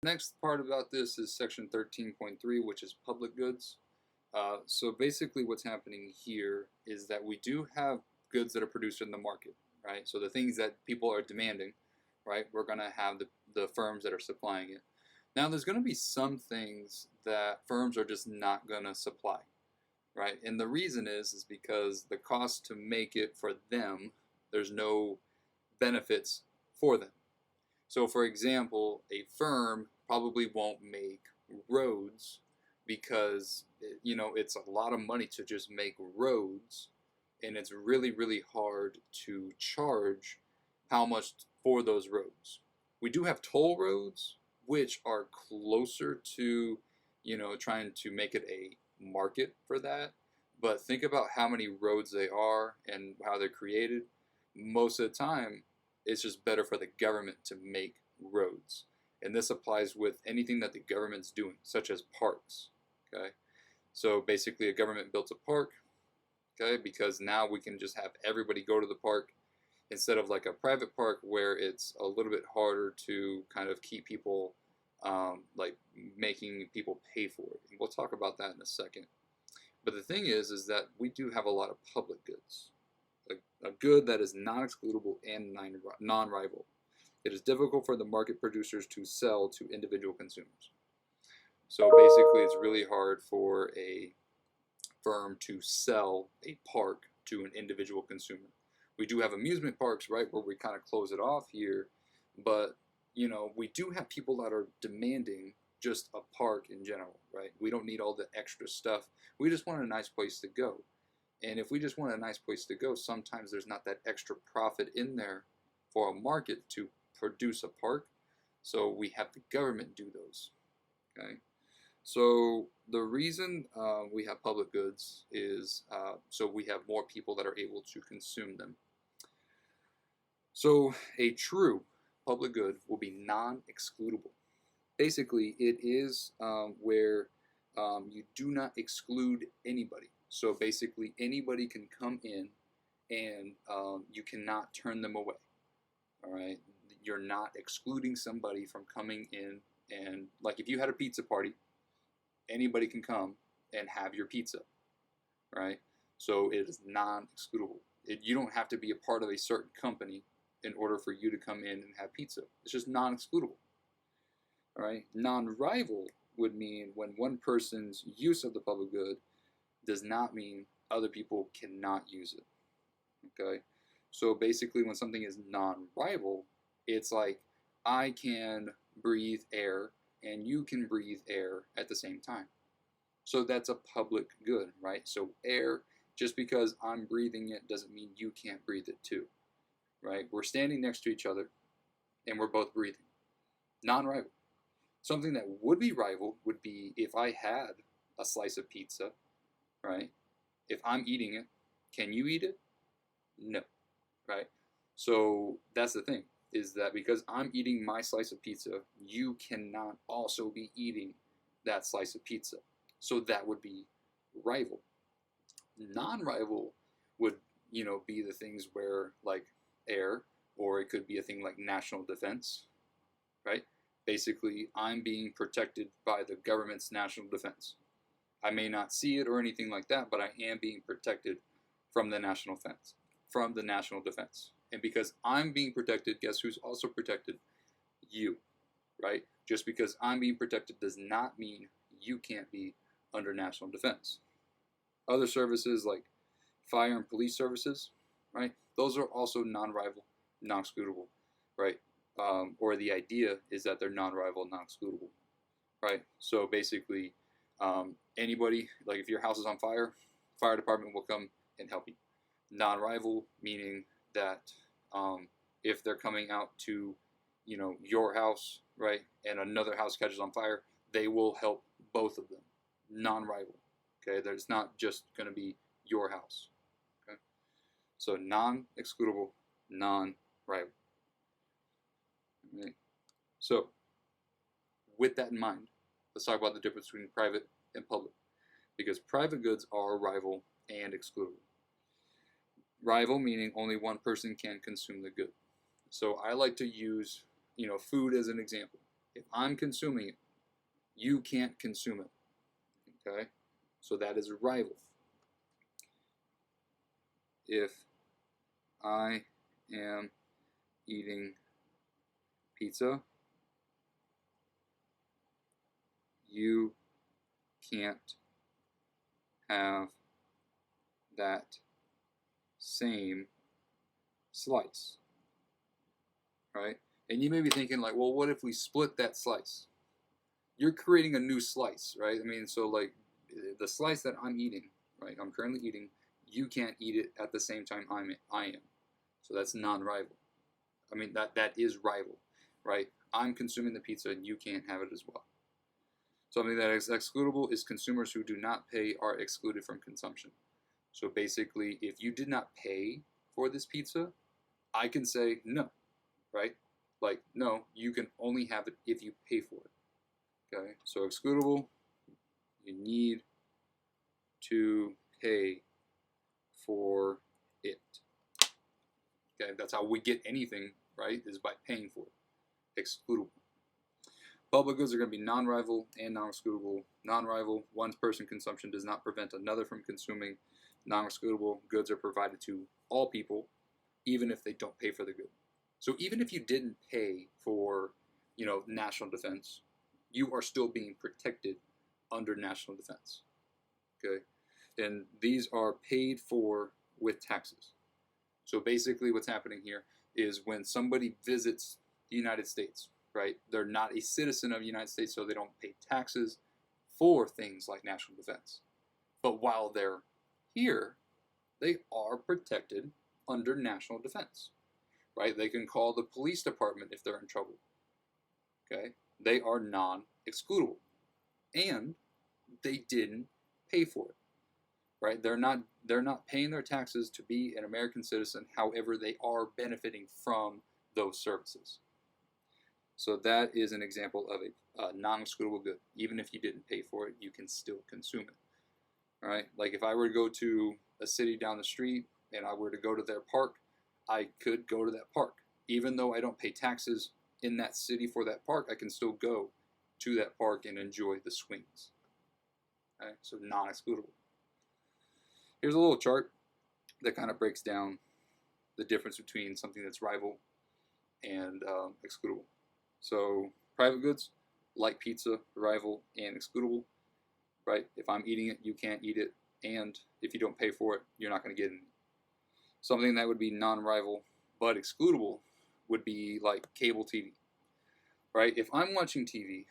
Next part about this is section 13.3, which is public goods. So basically what's happening here is that we do have goods that are produced in the market, right? So the things that people are demanding, right? We're going to have the firms that are supplying it. Now there's going to be some things that firms are just not going to supply, right? And the reason is because the cost to make it for them, there's no benefits for them. So for example, a firm probably won't make roads because it's a lot of money to just make roads, and it's really really hard to charge how much for those roads. We do have toll roads which are closer to trying to make it a market for that, but think about how many roads they are and how they're created. Most of the time it's just better for the government to make roads. And this applies with anything that the government's doing, such as parks. Okay, so basically a government built a park, okay, because now we can just have everybody go to the park instead of like a private park where it's a little bit harder to kind of keep people like making people pay for it. And we'll talk about that in a second. But the thing is that we do have a lot of public goods. A good that is non-excludable and non-rival. It is difficult for the market producers to sell to individual consumers. So basically, it's really hard for a firm to sell a park to an individual consumer. We do have amusement parks, right, where we kind of close it off here, but we do have people that are demanding just a park in general, right? We don't need all the extra stuff. We just want a nice place to go. And if we just want a nice place to go, sometimes there's not that extra profit in there for a market to produce a park. So we have the government do those. Okay. So the reason we have public goods is so we have more people that are able to consume them. So a true public good will be non-excludable. Basically, it is where you do not exclude anybody. So basically, anybody can come in, and you cannot turn them away. All right, you're not excluding somebody from coming in, and like if you had a pizza party, anybody can come and have your pizza. Right, so it is non-excludable. You don't have to be a part of a certain company in order for you to come in and have pizza. It's just non-excludable. All right, non-rival would mean when one person's use of the public good does not mean other people cannot use it. Okay, so basically when something is non-rival, it's like I can breathe air and you can breathe air at the same time. So that's a public good, right? So air, just because I'm breathing it doesn't mean you can't breathe it too, right? We're standing next to each other and we're both breathing. Non-rival. Something that would be rival would be if I had a slice of pizza, right? If I'm eating it, can you eat it? No, right? So that's the thing, is that because I'm eating my slice of pizza, you cannot also be eating that slice of pizza. So that would be rival. Non-rival would, be the things where like air, or it could be a thing like national defense, right? Basically, I'm being protected by the government's national defense. I may not see it or anything like that, but I am being protected from the national defense. And because I'm being protected, guess who's also protected? You, right? Just because I'm being protected does not mean you can't be under national defense. Other services like fire and police services, right? Those are also non-rival, non-excludable, right? Or the idea is that they're non-rival, non-excludable, right? So basically, anybody, like if your house is on fire, fire department will come and help you. Non-rival meaning that if they're coming out to, your house, right, and another house catches on fire, they will help both of them. Non-rival. Okay, there's not just going to be your house. Okay, so non-excludable, non-rival. Okay. So with that in mind, let's talk about the difference between private and public, because private goods are rival and excludable. Rival meaning only one person can consume the good. So I like to use, food as an example. If I'm consuming it, you can't consume it. Okay? So that is rival. If I am eating pizza, you can't have that same slice, right? And you may be thinking like, well, what if we split that slice? You're creating a new slice, right? I mean, so like the slice that I'm eating, right? I'm currently eating. You can't eat it at the same time I am. So that's non-rival. I mean, that is rival, right? I'm consuming the pizza and you can't have it as well. Something that is excludable is consumers who do not pay are excluded from consumption. So basically, if you did not pay for this pizza, I can say no, right? Like, no, you can only have it if you pay for it. Okay, so excludable, you need to pay for it. Okay, that's how we get anything, right? Is by paying for it. Excludable. Public goods are going to be non-rival and non-excludable. Non-rival, one person consumption does not prevent another from consuming. Non-excludable goods are provided to all people, even if they don't pay for the good. So even if you didn't pay for, national defense, you are still being protected under national defense. Okay, and these are paid for with taxes. So basically, what's happening here is when somebody visits the United States, right? They're not a citizen of the United States, so they don't pay taxes for things like national defense. But while they're here, they are protected under national defense, right? They can call the police department if they're in trouble. Okay? They are non-excludable. And they didn't pay for it. Right? They're not paying their taxes to be an American citizen, however they are benefiting from those services. So that is an example of a non-excludable good. Even if you didn't pay for it, you can still consume it. All right? Like if I were to go to a city down the street and I were to go to their park, I could go to that park. Even though I don't pay taxes in that city for that park, I can still go to that park and enjoy the swings. Okay? So non-excludable. Here's a little chart that kind of breaks down the difference between something that's rival and excludable. So private goods, like pizza, rival, and excludable, right? If I'm eating it, you can't eat it, and if you don't pay for it, you're not going to get it. Something that would be non-rival but excludable would be like cable TV, right? If I'm watching TV,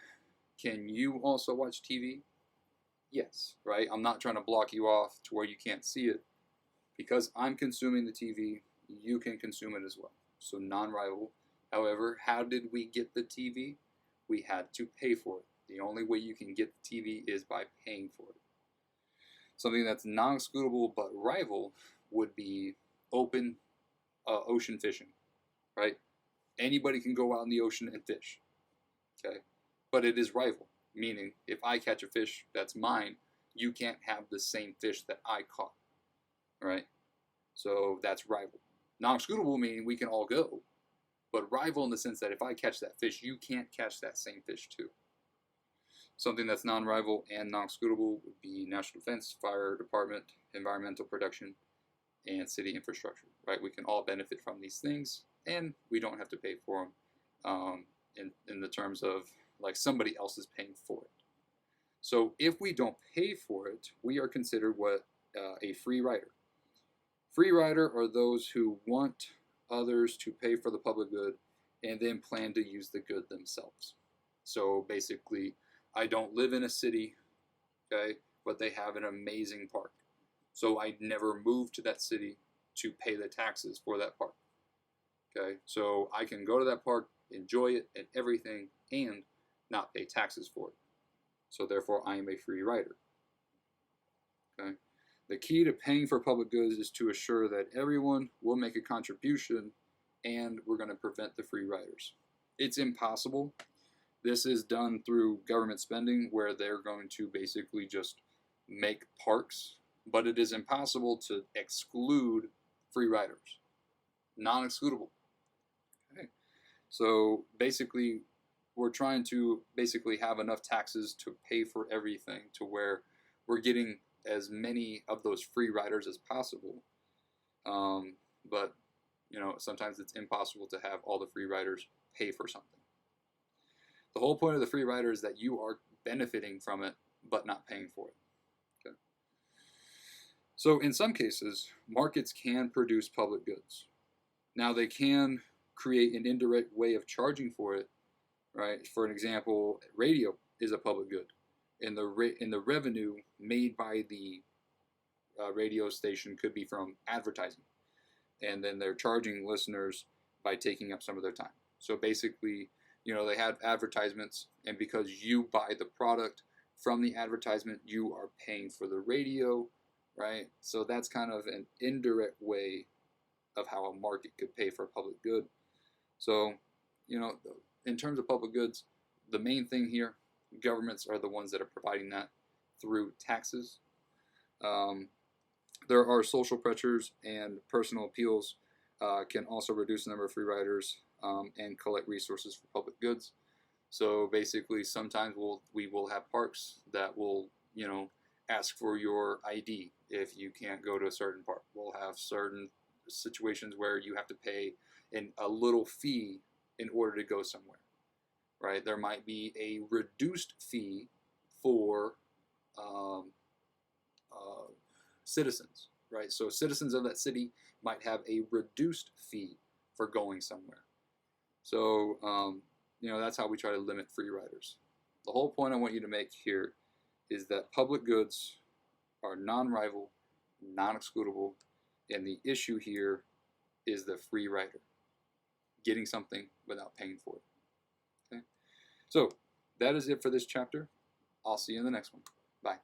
can you also watch TV? Yes, right? I'm not trying to block you off to where you can't see it. Because I'm consuming the TV, you can consume it as well. So non-rival. However, how did we get the TV? We had to pay for it. The only way you can get the TV is by paying for it. Something that's non-excludable but rival would be open ocean fishing, right? Anybody can go out in the ocean and fish, okay? But it is rival. Meaning, if I catch a fish that's mine, you can't have the same fish that I caught, right? So that's rival. Non-excludable meaning we can all go, but rival in the sense that if I catch that fish, you can't catch that same fish too. Something that's non-rival and non-excludable would be national defense, fire department, environmental protection, and city infrastructure, right? We can all benefit from these things, and we don't have to pay for them in the terms of like somebody else is paying for it. So if we don't pay for it, we are considered what a free rider. Free rider are those who want others to pay for the public good and then plan to use the good themselves. So basically, I don't live in a city, okay, but they have an amazing park. So I never move to that city to pay the taxes for that park. Okay, so I can go to that park, enjoy it and everything, and not pay taxes for it. So therefore, I am a free rider. Okay. The key to paying for public goods is to assure that everyone will make a contribution and we're going to prevent the free riders. It's impossible. This is done through government spending where they're going to basically just make parks, but it is impossible to exclude free riders. Non-excludable. Okay. So basically, we're trying to basically have enough taxes to pay for everything to where we're getting as many of those free riders as possible. But sometimes it's impossible to have all the free riders pay for something. The whole point of the free rider is that you are benefiting from it, but not paying for it. Okay. So in some cases, markets can produce public goods. Now they can create an indirect way of charging for it, right? For an example, radio is a public good, and the revenue made by the radio station could be from advertising, and then they're charging listeners by taking up some of their time. So basically, they have advertisements, and because you buy the product from the advertisement, you are paying for the radio, right? So that's kind of an indirect way of how a market could pay for a public good. So, in terms of public goods, the main thing here, governments are the ones that are providing that through taxes. There are social pressures, and personal appeals can also reduce the number of free riders and collect resources for public goods. So basically, sometimes we will have parks that will, ask for your ID if you can't go to a certain park. We'll have certain situations where you have to pay a little fee in order to go somewhere, right? There might be a reduced fee for citizens, right? So citizens of that city might have a reduced fee for going somewhere. So, that's how we try to limit free riders. The whole point I want you to make here is that public goods are non-rival, non-excludable, and the issue here is the free rider, getting something without paying for it. Okay? So, that is it for this chapter. I'll see you in the next one. Bye.